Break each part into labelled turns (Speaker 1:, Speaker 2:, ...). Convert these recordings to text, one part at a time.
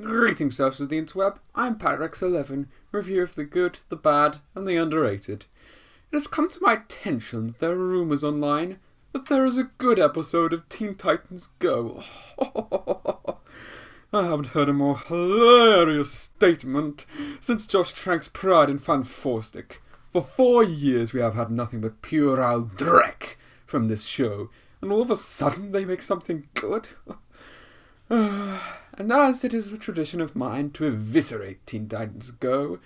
Speaker 1: Greetings, surfers of the interweb. I'm Patrex11, reviewer of the good, the bad, and the underrated. It has come to my attention that there are rumours online that there is a good episode of Teen Titans Go. I haven't heard a more hilarious statement since Josh Trank's Pride and Fantastic. For 4 years we have had nothing but puerile dreck from this show, and all of a sudden they make something good? And as it is a tradition of mine to eviscerate Teen Titans Go,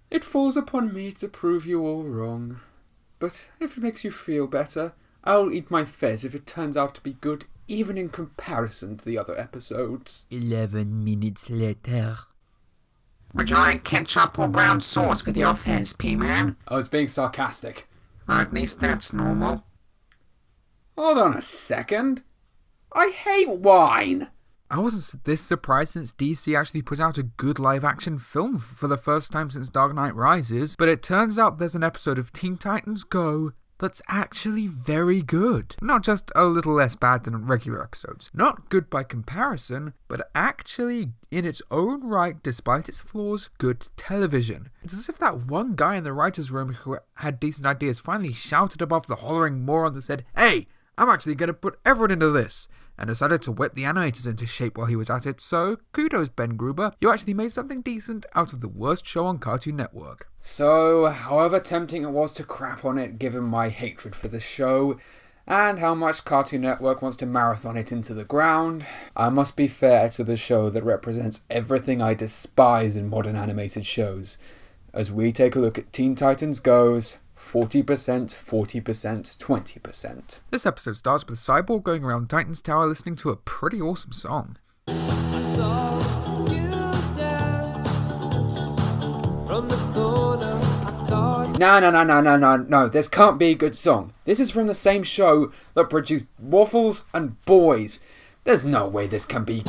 Speaker 1: it falls upon me to prove you all wrong. But if it makes you feel better, I'll eat my fez if it turns out to be good, even in comparison to the other episodes.
Speaker 2: 11 minutes later.
Speaker 3: Would you like ketchup or brown sauce with your fez, P-Man?
Speaker 1: I was being sarcastic.
Speaker 3: At least that's normal.
Speaker 1: Hold on a second. I hate wine!
Speaker 2: I wasn't this surprised since DC actually put out a good live-action film for the first time since Dark Knight Rises, but it turns out there's an episode of Teen Titans Go that's actually very good. Not just a little less bad than regular episodes. Not good by comparison, but actually, in its own right, despite its flaws, good television. It's as if that one guy in the writer's room who had decent ideas finally shouted above the hollering morons and said, "Hey, I'm actually going to put effort into this," and decided to whip the animators into shape while he was at it, so kudos Ben Gruber, you actually made something decent out of the worst show on Cartoon Network.
Speaker 1: So, however tempting it was to crap on it given my hatred for the show, and how much Cartoon Network wants to marathon it into the ground, I must be fair to the show that represents everything I despise in modern animated shows, as we take a look at Teen Titans Go's 40%, 40%, 20%.
Speaker 2: This episode starts with Cyborg going around Titan's Tower listening to a pretty awesome song.
Speaker 1: No, this can't be a good song. This is from the same show that produced Waffles and Boys. There's no way this can be...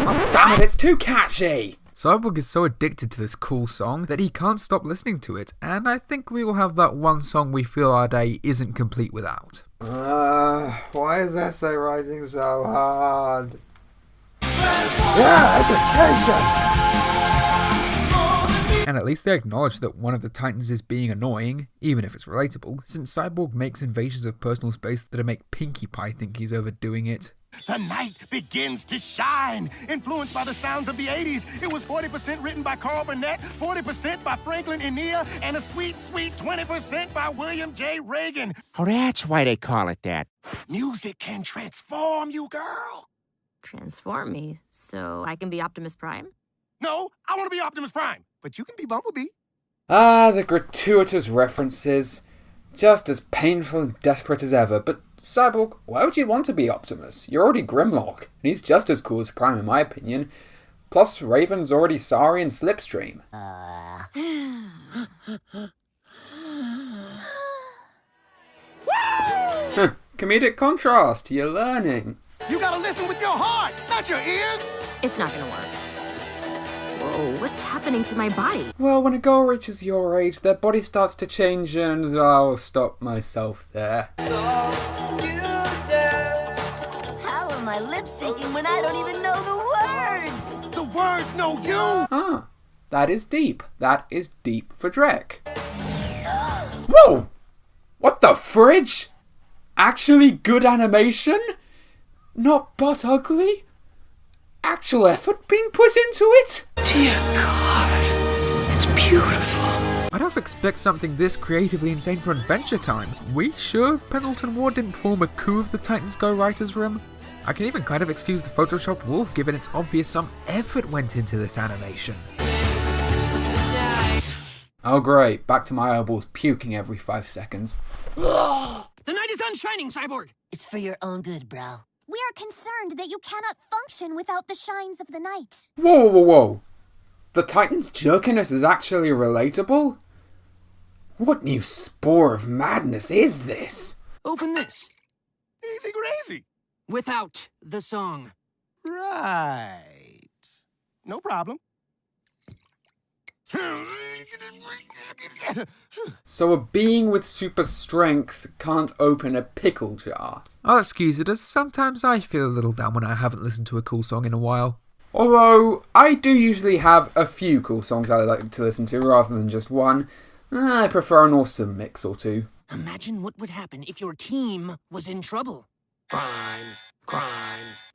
Speaker 1: Oh, damn it, it's too catchy!
Speaker 2: Cyborg is so addicted to this cool song that he can't stop listening to it, and I think we will have that one song we feel our day isn't complete without.
Speaker 1: Why is essay writing so hard? Yeah, education!
Speaker 2: And at least they acknowledge that one of the Titans is being annoying, even if it's relatable, since Cyborg makes invasions of personal space that make Pinkie Pie think he's overdoing it.
Speaker 4: The night begins to shine. Influenced by the sounds of the 80s, it was 40% written by Carl Burnett, 40% by Franklin Enia, and a sweet, sweet 20% by William J. Reagan.
Speaker 5: Oh, that's why they call it that.
Speaker 4: Music can transform you, girl.
Speaker 6: Transform me so I can be Optimus Prime?
Speaker 4: No, I want to be Optimus Prime, but you can be Bumblebee.
Speaker 1: The gratuitous references. Just as painful and desperate as ever, but Cyborg, why would you want to be Optimus? You're already Grimlock, and he's just as cool as Prime in my opinion. Plus, Raven's already Sari and Slipstream. Comedic contrast, you're learning.
Speaker 4: You gotta listen with your heart, not your ears.
Speaker 6: It's not gonna work. Whoa, what's happening to my body?
Speaker 1: Well, when a girl reaches your age, their body starts to change and I'll stop myself there.
Speaker 7: How am I lip syncing when I don't even know the words?
Speaker 4: The words know you.
Speaker 1: That is deep. That is deep for Drek. Whoa! What the fridge? Actually good animation? Not but ugly? Actual effort being put into it?
Speaker 3: Dear God, it's beautiful.
Speaker 2: I don't expect something this creatively insane for Adventure Time. We sure Pendleton Ward didn't form a coup of the Titans Go writers' room? I can even kind of excuse the Photoshopped wolf given it's obvious some effort went into this animation.
Speaker 1: Oh great, back to my eyeballs puking every 5 seconds.
Speaker 3: The night is unshining, Cyborg.
Speaker 7: It's for your own good, bro.
Speaker 8: We are concerned that you cannot function without the shines of the night.
Speaker 1: Whoa. The Titans' jerkiness is actually relatable? What new spore of madness is this?
Speaker 3: Open this.
Speaker 4: Easy crazy.
Speaker 3: Without the song.
Speaker 4: Right. No problem.
Speaker 1: So a being with super strength can't open a pickle jar.
Speaker 2: I'll excuse it, as sometimes I feel a little down when I haven't listened to a cool song in a while.
Speaker 1: Although, I do usually have a few cool songs I like to listen to rather than just one. I prefer an awesome mix or two.
Speaker 7: Imagine what would happen if your team was in trouble.
Speaker 4: Crime.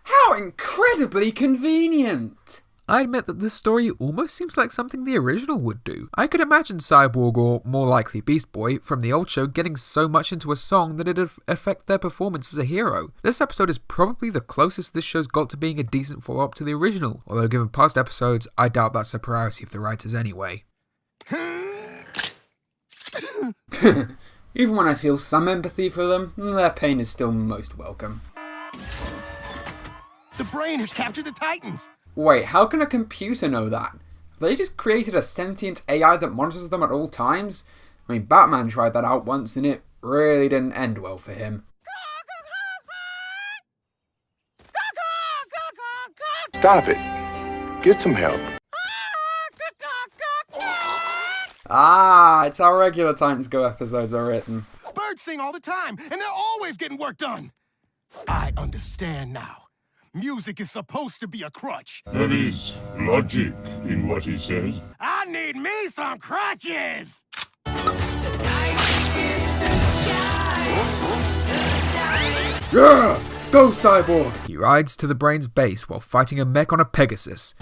Speaker 1: How incredibly convenient!
Speaker 2: I admit that this story almost seems like something the original would do. I could imagine Cyborg, or more likely Beast Boy, from the old show getting so much into a song that it'd affect their performance as a hero. This episode is probably the closest this show's got to being a decent follow-up to the original, although given past episodes, I doubt that's a priority of the writers anyway.
Speaker 1: Even when I feel some empathy for them, their pain is still most welcome.
Speaker 4: The brain has captured the Titans.
Speaker 1: Wait, how can a computer know that? Have they just created a sentient AI that monitors them at all times? I mean, Batman tried that out once and it really didn't end well for him.
Speaker 9: Stop it. Get some help.
Speaker 1: Ah, it's how regular Titans Go episodes are written.
Speaker 4: Birds sing all the time, and they're always getting work done. I understand now. Music is supposed to be a crutch.
Speaker 10: There is logic in what he says.
Speaker 4: I need me some crutches!
Speaker 1: Yeah! Go, Cyborg!
Speaker 2: He rides to the Brain's base while fighting a mech on a Pegasus.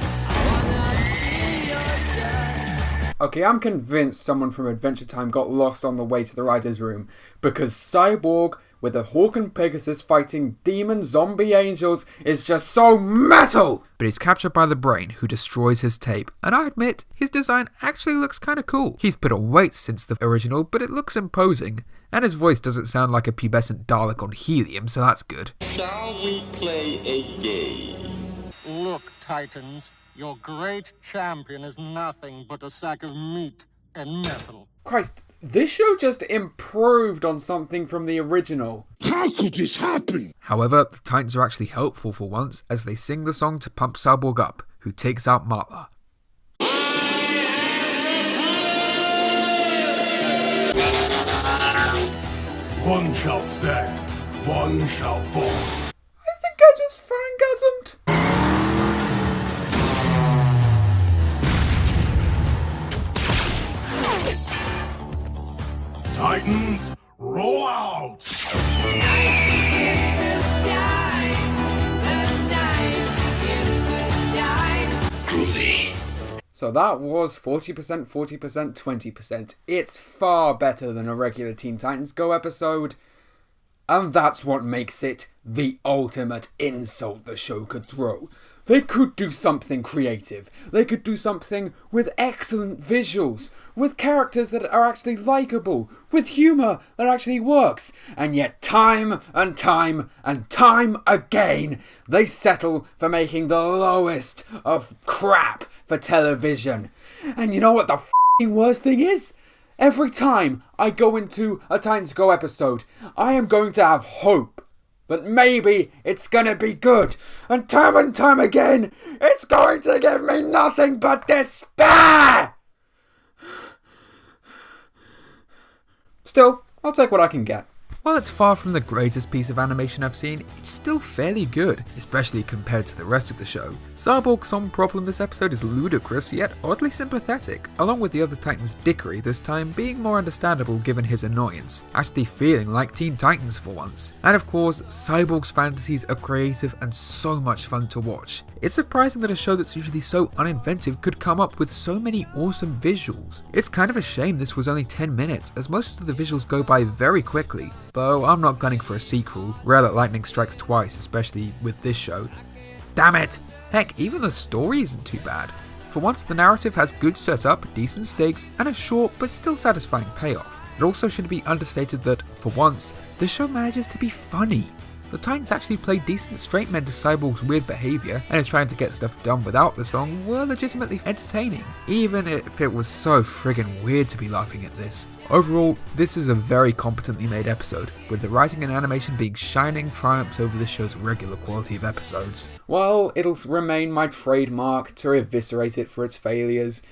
Speaker 1: Okay, I'm convinced someone from Adventure Time got lost on the way to the writer's room, because Cyborg, with a Hawk and Pegasus fighting demon zombie angels, is just so metal!
Speaker 2: But he's captured by the Brain, who destroys his tape, and I admit, his design actually looks kinda cool. He's put on weight since the original, but it looks imposing, and his voice doesn't sound like a pubescent Dalek on helium, so that's good.
Speaker 11: Shall we play a game?
Speaker 12: Look, Titans, your great champion is nothing but a sack of meat and metal.
Speaker 1: Christ, this show just improved on something from the original.
Speaker 9: How could this happen?
Speaker 2: However, the Titans are actually helpful for once, as they sing the song to pump Cyborg up, who takes out Martha.
Speaker 10: One shall stand, one shall fall.
Speaker 1: I think I just fangasmed.
Speaker 10: Titans, roll out!
Speaker 9: Groovy.
Speaker 1: So that was 40%, 40%, 20%. It's far better than a regular Teen Titans Go episode. And that's what makes it the ultimate insult the show could throw. They could do something creative. They could do something with excellent visuals, with characters that are actually likeable, with humour that actually works. And yet time and time and time again, they settle for making the lowest of crap for television. And you know what the f***ing worst thing is? Every time I go into a Titans Go episode, I am going to have hope that maybe it's gonna be good. And time again, it's going to give me nothing but despair! Still, I'll take what I can get.
Speaker 2: While it's far from the greatest piece of animation I've seen, it's still fairly good, especially compared to the rest of the show. Cyborg's song problem this episode is ludicrous yet oddly sympathetic, along with the other Titans' dickery this time being more understandable given his annoyance, actually feeling like Teen Titans for once. And of course, Cyborg's fantasies are creative and so much fun to watch. It's surprising that a show that's usually so uninventive could come up with so many awesome visuals. It's kind of a shame this was only 10 minutes, as most of the visuals go by very quickly, though I'm not gunning for a sequel. Rare that lightning strikes twice, especially with this show. Damn it! Heck, even the story isn't too bad. For once, the narrative has good setup, decent stakes, and a short but still satisfying payoff. It also should be understated that, for once, the show manages to be funny. The Titans actually play decent straight men to Cyborg's weird behaviour, and his trying to get stuff done without the song were legitimately entertaining, even if it was so friggin' weird to be laughing at this. Overall, this is a very competently made episode, with the writing and animation being shining triumphs over the show's regular quality of episodes.
Speaker 1: Well, it'll remain my trademark to eviscerate it for its failures,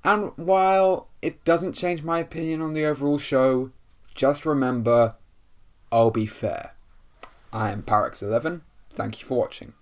Speaker 1: And while it doesn't change my opinion on the overall show, just remember, I'll be fair. I am Parax11. Thank you for watching.